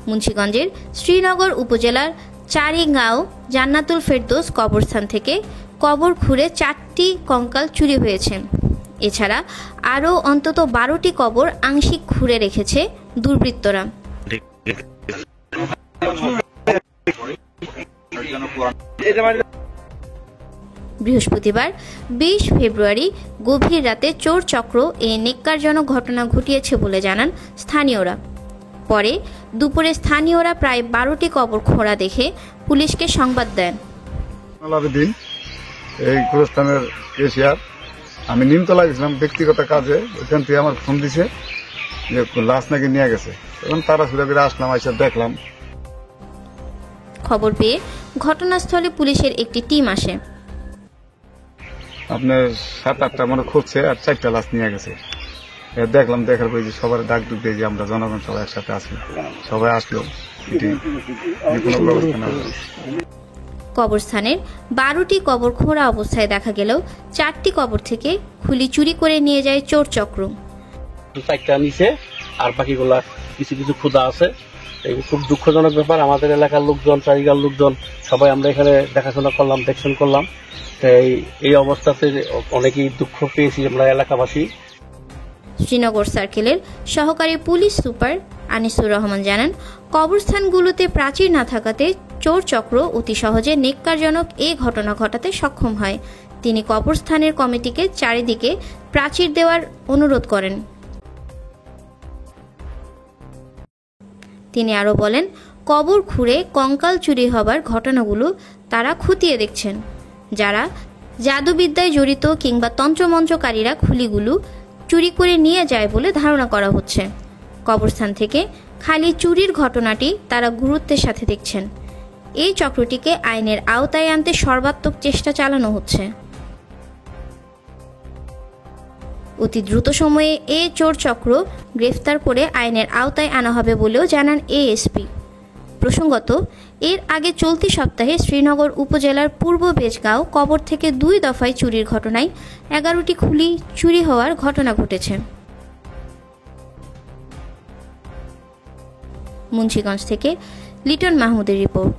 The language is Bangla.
মুন্সিগঞ্জের শ্রীনগর উপজেলার চারিগাঁও জান্নাতুল ফেরদৌস কবরস্থান থেকে কবর খুঁড়ে 4টি কঙ্কাল চুরি হয়েছে। এছাড়া আরও অন্তত 12টি কবর আংশিক খুঁড়ে রেখেছে দুর্বৃত্তরা। বৃহস্পতিবার 20 ফেব্রুয়ারি গভীর রাতে চোর চক্র এই নেক্কারজনক ঘটনা ঘটিয়েছে বলে জানান স্থানীয়রা। পরে দুপুরে স্থানীয়রা প্রায় 12টি কবর খোঁড়া দেখে পুলিশকে সংবাদ দেন। এই গোরস্থানের কেশিয়ার, আমি নিমতলা গেছিলাম ব্যক্তিগত কাজে, ওইখান থেকে আমার ফোন দিছে যে লাশ নাকি নিয়ে গেছে। তখন তারা সুরা করে আসলাম, এসে দেখলাম। খবর পেয়ে ঘটনাস্থলে পুলিশের একটি টিম আসে। আপনার 7-8টা মানে খুঁজছে আর 4টা লাশ নিয়ে গেছে। দেখলাম, দেখার পরে সবার ডাক দুঃখ দিয়ে যে আমরা জনগণ সবাই একসাথে আসি, সবাই আসলো। কবরস্থানের 12টি কবর খোঁড়া অবস্থায় দেখা গেলেও 4টি কবর থেকে খুলি চুরি করে নিয়ে যায় চোর চক্র। 4টা নিচে আর বাকিগুলা কিছু কিছু খোদা আছে। খুব দুঃখজনক ব্যাপার। আমাদের এলাকার লোকজন, চারিগাঁর লোকজন সবাই আমরা এখানে দেখাশোনা করলাম, দেখশন করলাম। এই অবস্থাতে অনেকেই দুঃখ পেয়েছি আমরা এলাকাবাসী। শ্রীনগর সার্কেলের সহকারী পুলিশ সুপার আনিসুর রহমান জানান, কবরস্থানগুলোতে প্রাচীর না থাকাতে চোর চক্র অতি সহজে নেক্কারজনক এই ঘটনা ঘটাতে সক্ষম হয়। তিনি কবরস্থানের কমিটিকে চারিদিকে প্রাচীর দেওয়ার অনুরোধ করেন। তিনি আরও বলেন, কবর খুঁড়ে কঙ্কাল চুরি হবার ঘটনাগুলো তারা খতিয়ে দেখছেন। যারা জাদুবিদ্যায় জড়িত কিংবা তন্ত্রমন্ত্রকারীরা খুলিগুলো চুরি করে নিয়ে যায় বলে ধারণা করা হচ্ছে। কবরস্থান থেকে খালি চুরির ঘটনাটি তারা গুরুত্বের সাথে দেখছেন। এই চক্রটিকে আইনের আওতায় আনতে সর্বাত্মক চেষ্টা চালানো হচ্ছে। অতি দ্রুত সময়ে এই চোর চক্র গ্রেফতার করে আইনের আওতায় আনা হবে বলেও জানান এএসপি। প্রসঙ্গত, এর আগে চলতি সপ্তাহে শ্রীনগর উপজেলার পূর্ব বেজগাঁও কবর থেকে 2 দফায় চুরির ঘটনায় 11টি খুলি চুরি হওয়ার ঘটনা ঘটেছে। মুন্সিগঞ্জ থেকে লিটন মাহমুদের রিপোর্ট।